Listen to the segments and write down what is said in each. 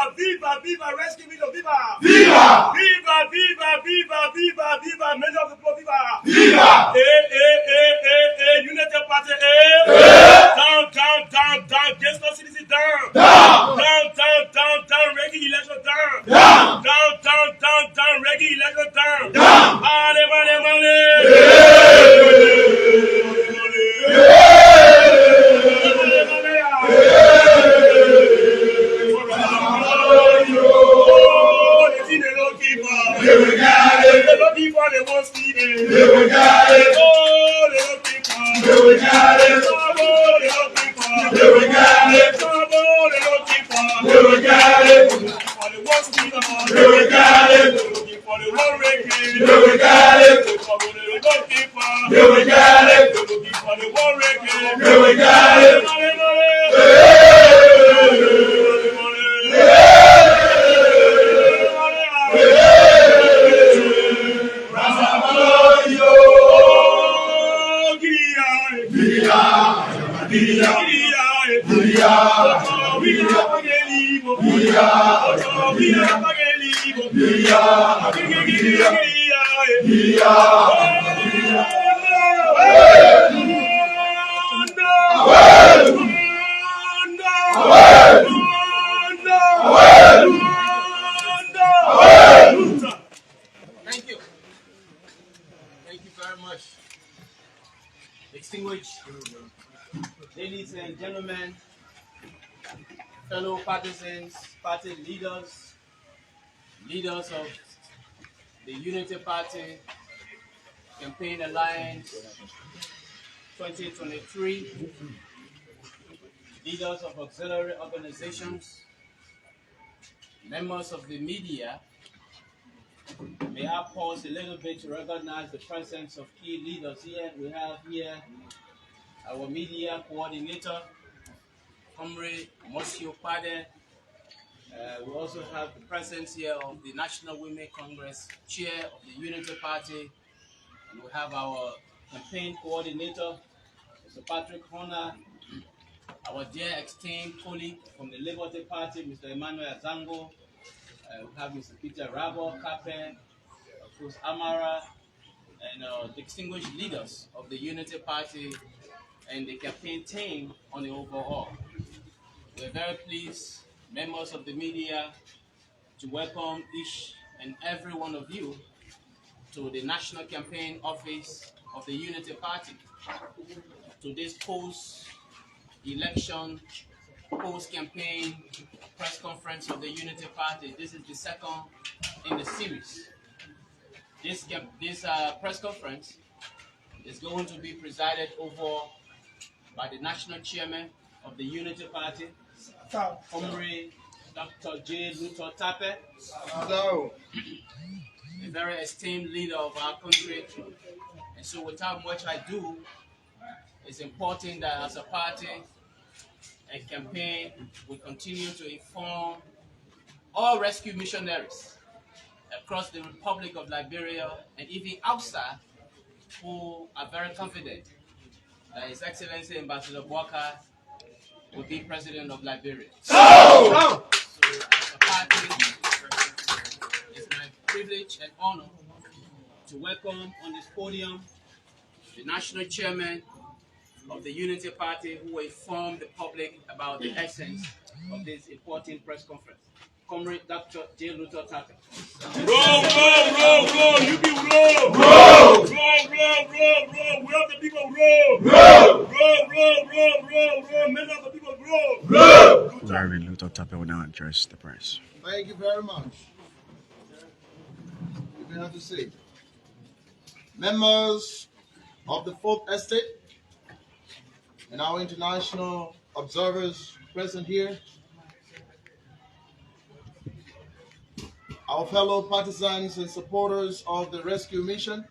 Viva, viva, viva, rescue me, viva! Viva! Viva, viva, viva, viva, viva, men of the people, viva! Viva! United Party, Down, down, down, down, Gangster citizen, down! Down! Down, down, down, down, reggae election, down! Down! Down, down, down, down, reggae election, down! Down! Money, money, money! Thank you. Thank you very much. Distinguished ladies and gentlemen, fellow partisans, party leaders, leaders of the Unity Party Campaign Alliance 2023, leaders of auxiliary organizations, members of the media. May I pause a little bit to recognize the presence of key leaders here. We have here our media coordinator, Comrade Monsieur Pade. We also have the presence here of the National Women Congress Chair of the Unity Party. And we have our campaign coordinator, Mr. Patrick Horner, our dear esteemed colleague from the Liberty Party, Mr. Emmanuel Zango. We have Mr. Peter Rabo, Kape, of course Amara, and distinguished leaders of the Unity Party and the campaign team on the overall. We're very pleased, members of the media, to welcome each and every one of you to the National Campaign Office of the Unity Party, to this post-election, post-campaign press conference of the Unity Party. This is the second in the series. This press conference is going to be presided over by the National Chairman of the Unity Party, Comrade Dr. J. Luther Tape, a very esteemed leader of our country. And so without much ado, it's important that as a party and campaign, we continue to inform all rescue missionaries across the Republic of Liberia and even outside who are very confident that His Excellency Ambassador Boaka will be President of Liberia. So as a party, it's my privilege and honor to welcome on this podium the National Chairman of the Unity Party who will inform the public about the essence of this important press conference. Comrade Dr. J. Luther Tape. Roll, you be roll! Roll! We have the people roll! Roll! Many of the people roll! Larry Luther Tape will now address the press. Thank you very much. You have to say, members of the Fourth Estate and our international observers present here, our fellow partisans and supporters of the rescue mission,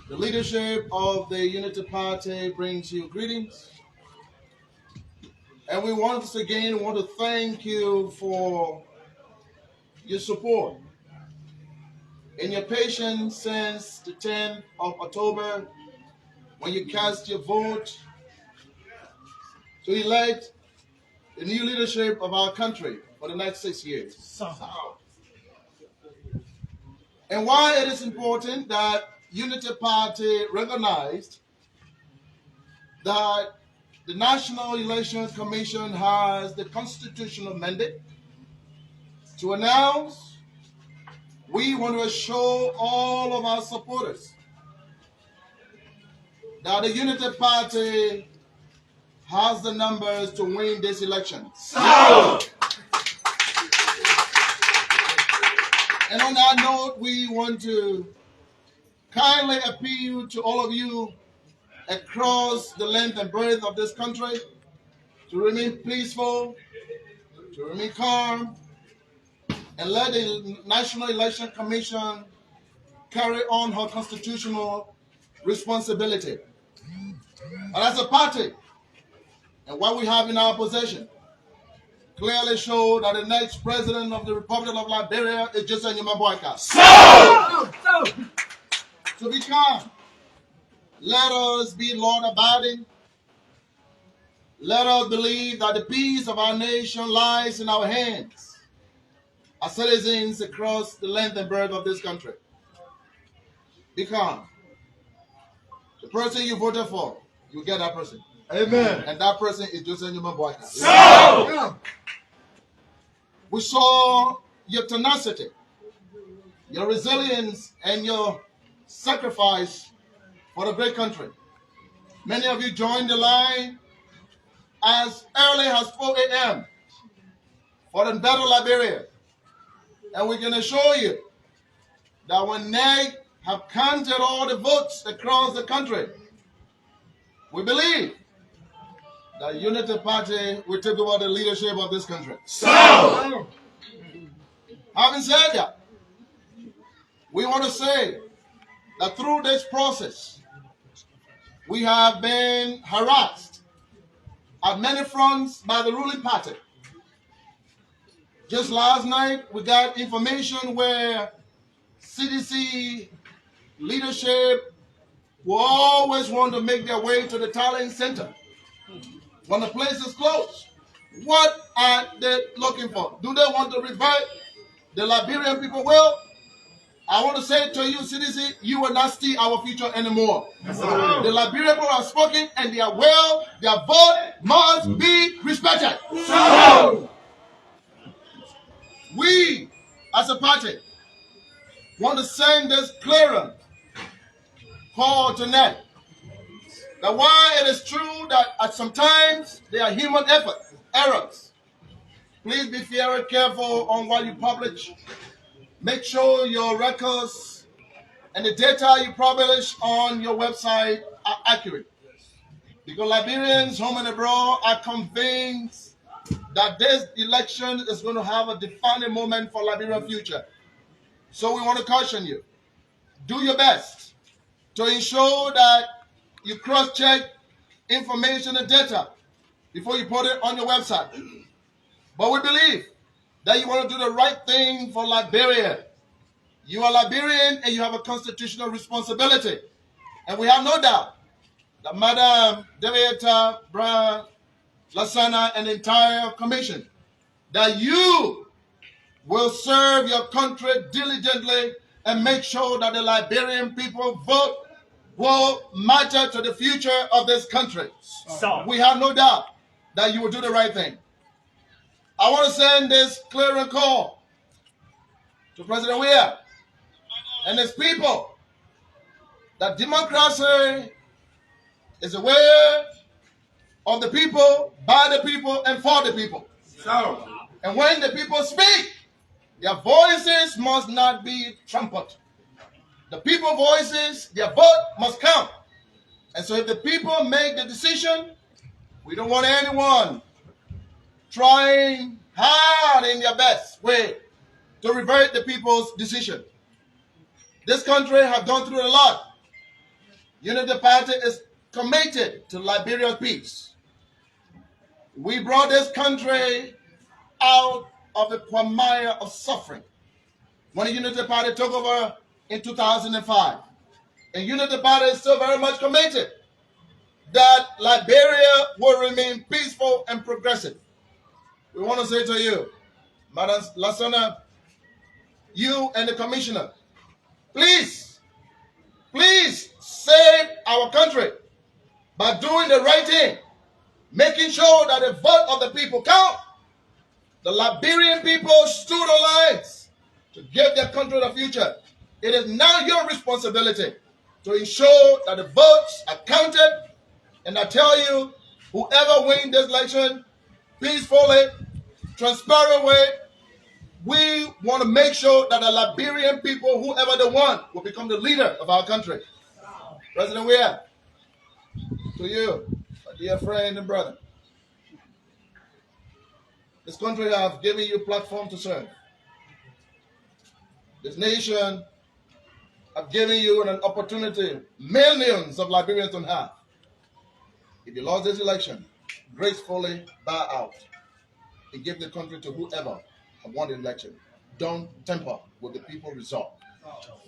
the leadership of the Unity Party brings you greetings. And we once again want to thank you for your support and your patience since the 10th of October when you cast your vote to elect the new leadership of our country for the next 6 years. And why it is important that Unity Party recognized that the National Elections Commission has the constitutional mandate to announce we want to show all of our supporters that the Unity Party has the numbers to win this election. And on that note, we want to kindly appeal to all of you across the length and breadth of this country to remain peaceful, to remain calm, and let the National Election Commission carry on her constitutional responsibility. And as a party, and what we have in our possession, clearly show that the next president of the Republic of Liberia is just a Nimba. So be calm. Let us be law-abiding. Let us believe that the peace of our nation lies in our hands as citizens across the length and breadth of this country. Be calm. The person you voted for, you get that person. Amen. And that person is Joseph Nimba. We saw your tenacity, your resilience, and your sacrifice for the great country. Many of you joined the line as early as 4 a.m. for the better Liberia. And we're going to show you that when NEC have counted all the votes across the country, we believe that Unity Party will take over the leadership of this country. Having said that, we want to say that through this process, we have been harassed at many fronts by the ruling party. Just last night, we got information where CDC leadership will always want to make their way to the talent center when the place is closed. What are they looking for? Do they want to revert the Liberian people? Well, I want to say to you, CDC, you will not steal our future anymore. The Liberian people have spoken, and their vote must be respected. We, as a party, want to send this clear call to NEC that while it is true that at sometimes there are human errors, please be very careful on what you publish. Make sure your records and the data you publish on your website are accurate. Because Liberians, home and abroad, are convinced that this election is going to have a defining moment for Liberia's future. So we want to caution you. Do your best to ensure that you cross-check information and data before you put it on your website. But we believe that you want to do the right thing for Liberia. You are Liberian and you have a constitutional responsibility. And we have no doubt that Madam Deviata Brown, Lasana, and the entire commission, that you will serve your country diligently and make sure that the Liberian people vote will matter to the future of this country. We have no doubt that you will do the right thing. I want to send this clearing call to President Weah and his people that democracy is a way of the people, by the people, and for the people. And when the people speak, their voices must not be trampled. The people voices, their vote must count. And so if the people make the decision, we don't want anyone trying hard in their best way to revert the people's decision. This country has gone through a lot. Unity Party is committed to Liberia's peace. We brought this country out of a quagmire of suffering when the Unity Party took over in 2005. And Unity Party is still very much committed that Liberia will remain peaceful and progressive. we want to say to you, Madam Lasana, you and the commissioner, please save our country by doing the right thing, making sure that the vote of the people count. The Liberian people stood on lines to give their country the future. It is now your responsibility to ensure that the votes are counted. And I tell you, whoever wins this election peacefully, transparent way, we want to make sure that the Liberian people, whoever they want, will become the leader of our country. President Weah, to you, my dear friend and brother, this country have given you a platform to serve. This nation have given you an opportunity, millions of Liberians don't have. If you lost this election, gracefully bow out and give the country to whoever have won the election. Don't tamper with the people's result.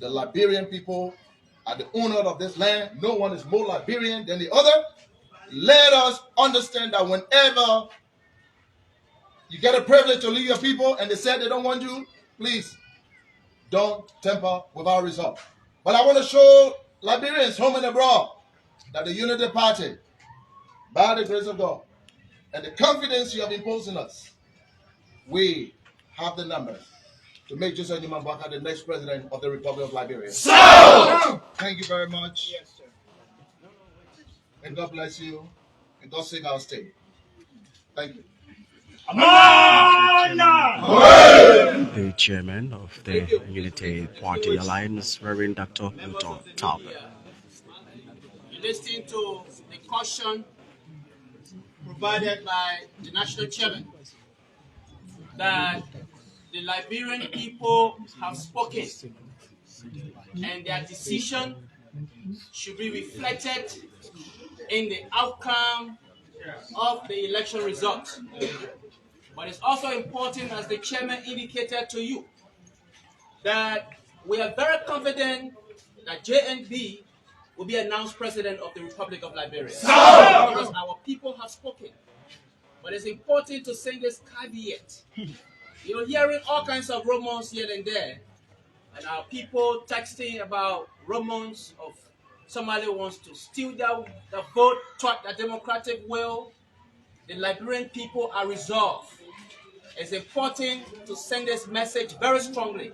The Liberian people are the owner of this land. No one is more Liberian than the other. Let us understand that whenever you get a privilege to lead your people and they say they don't want you, please don't tamper with our result. But I want to show Liberians home and abroad that the Unity Party, by the grace of God and the confidence you have imposed on us, we have the numbers to make Joseph Nimba the next president of the Republic of Liberia. So, thank you very much. Yes, sir. And God bless you. And God save our state. Thank you. The chairman of the Unity Party Alliance, Reverend Dr. Uto Top. You listen to the caution provided by the national chairman that the Liberian people have spoken and their decision should be reflected in the outcome of the election results. But it's also important, as the chairman indicated to you, that we are very confident that JNB will be announced president of the Republic of Liberia. Because our people have spoken. But it's important to say this caveat. You're hearing all kinds of rumors here and there, and our people texting about rumors of somebody wants to steal the vote toward the democratic will. The Liberian people are resolved. It's important to send this message very strongly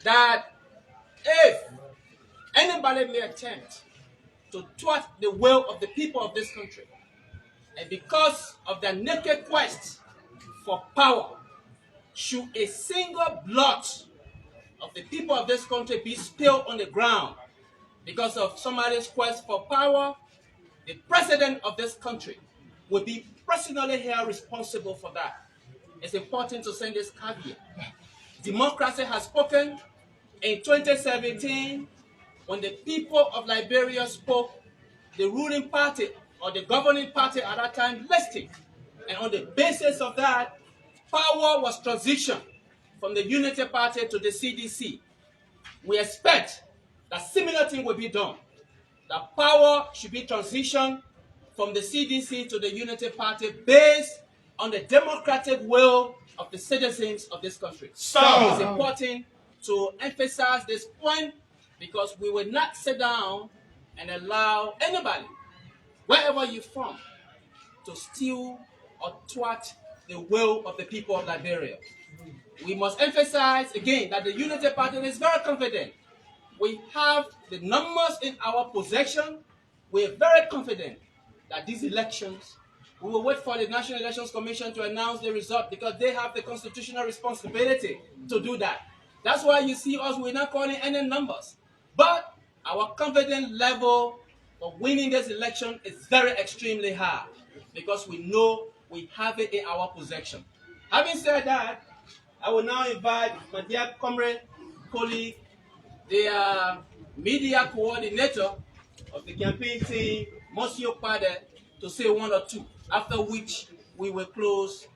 that if anybody may attempt to thwart the will of the people of this country, and because of their naked quest for power, should a single blot of the people of this country be spilled on the ground because of somebody's quest for power, the president of this country will be personally held responsible for that. It's important to send this caveat. Democracy has spoken. In 2017, when the people of Liberia spoke, the ruling party or the governing party at that time listed. And on the basis of that, power was transitioned from the Unity Party to the CDC. We expect that similar thing will be done. That power should be transitioned from the CDC to the Unity Party based on the democratic will of the citizens of this country. So it's important to emphasize this point because we will not sit down and allow anybody, wherever you're from, to steal or thwart the will of the people of Liberia. We must emphasize again that the Unity Party is very confident. We have the numbers in our possession. We are very confident that these elections, we will wait for the National Elections Commission to announce the result because they have the constitutional responsibility to do that. That's why you see us, we're not calling any numbers. But our confidence level for winning this election is very extremely high because we know we have it in our possession. Having said that, I will now invite my dear comrade, colleague, the media coordinator of the campaign team, Monsieur Pade, to say one or two, after which we will close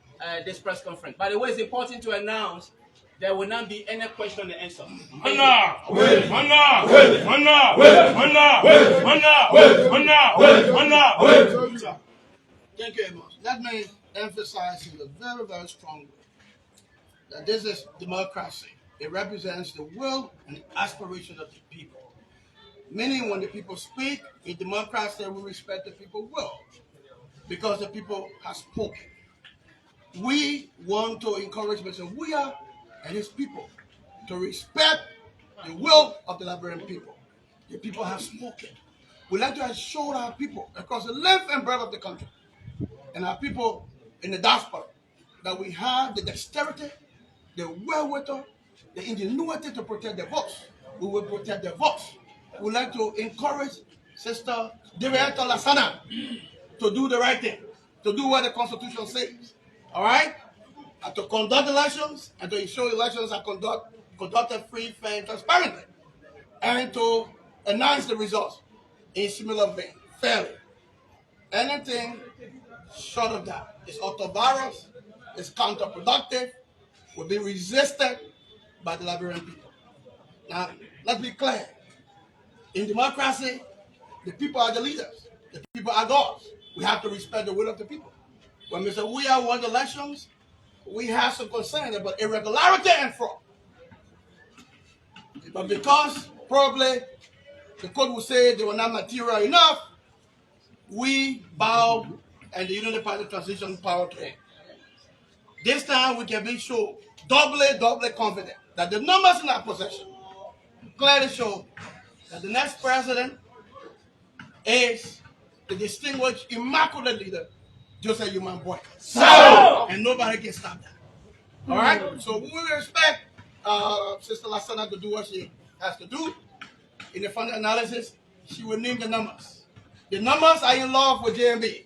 this press conference. By the way, it's important to announce there will not be any question and answer. Thank you very much. Let me emphasize in a very, very strong way that this is democracy. It represents the will and the aspiration of the people. Meaning when the people speak, in democracy we respect the people's will because the people have spoken. We want to encourage Mr. Weah and his people to respect the will of the Liberian people. The people have spoken. We like to assure our people across the length and breadth of the country and our people in the diaspora that we have the dexterity, the wherewithal, the ingenuity to protect their votes. We will protect their votes. We like to encourage Sister Director Lasana to do the right thing, to do what the Constitution says. All right? And to conduct elections and to ensure elections are conducted free, fair, and transparently. And to announce the results in similar vein, fairly. Anything short of that is autovirus, is counterproductive, will be resisted by the Liberian people. Now, let's be clear. In democracy, the people are the leaders. The people are gods. We have to respect the will of the people. When Mr. Weah won the elections, we have some concern about irregularity and fraud. But because probably the court will say they were not material enough, we bow and the Unity Party transition power to him. This time we can be sure, doubly confident that the numbers in our possession clearly show that the next president is the distinguished, immaculate leader, Joseph Human Boy. And nobody can stop that. All right? So we will expect Sister Lasana to do what she has to do. In the final analysis, she will name the numbers. The numbers are in love with JMB.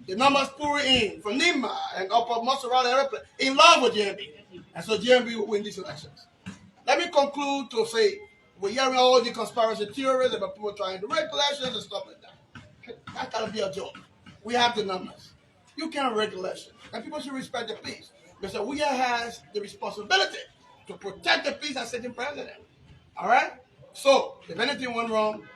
The numbers pour in from Nimba and Upper Mozzarella Airplane in love with JMB. And so JMB will win these elections. Let me conclude to say, we're hearing all the conspiracy theories about people trying to rig elections and stuff like that. That gotta be a joke. We have the numbers. You can't rig elections. And people should respect the peace. Mr. Weah has the responsibility to protect the peace as sitting president. All right? So, if anything went wrong,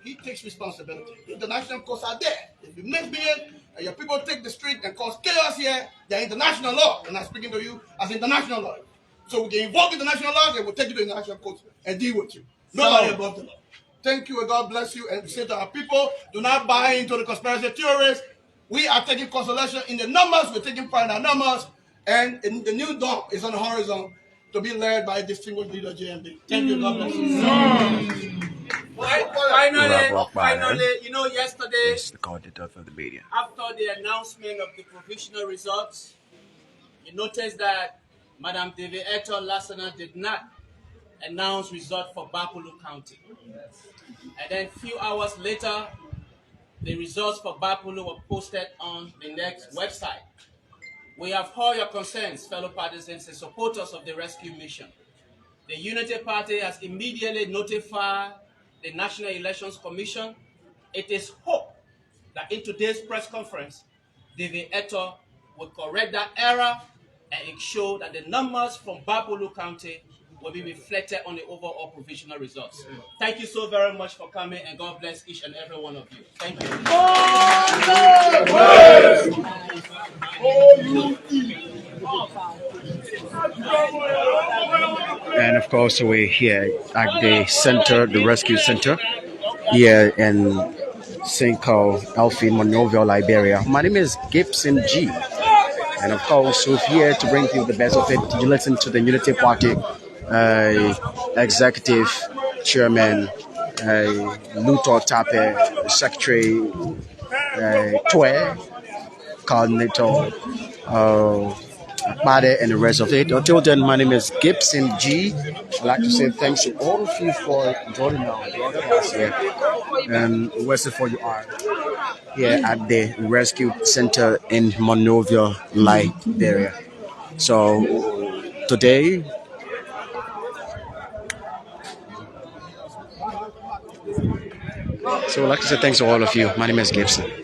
he takes responsibility. The international courts are there. If you misbehave and your people take the street and cause chaos here, they're international law. And I'm speaking to you as international law. So we can invoke international law and we'll take you to international courts and deal with you. Nobody above the law. Thank you and God bless you. And say to our people, do not buy into the conspiracy theories. We are taking consolation in the numbers. We're taking pride in our numbers. And the new dawn is on the horizon to be led by a distinguished leader, JMD. Thank you. God bless you. Finally, you know, yesterday, the coordinator for the media. after the announcement of the provisional results, you notice that Madam David Hector Lassana did not announce results for Bapulu County. And then a few hours later, the results for Bapulu were posted on the NEC website. We have heard your concerns, fellow partisans and supporters of the rescue mission. The Unity Party has immediately notified the National Elections Commission. It is hoped that in today's press conference, David Hector will correct that error and ensure that the numbers from Bapulu County will be reflected on the overall provisional results. Thank you so very much for coming, and God bless each and every one of you. Thank you. And of course, we're here at the center, the rescue center, here in St. Carl, Alfie, Monrovia, Liberia. My name is Gibson G. And of course, we're here to bring you the best of it. You listen to the Unity Party executive chairman, Luto Tape, secretary, Twe, coordinator, Bade, and the rest of it. Until then, my name is Gibson G. I'd like to say thanks to all of you for joining us here. And wherever you are, here at the rescue center in Monrovia, Liberia. So today, I'd like to say thanks to all of you. My name is Gibson.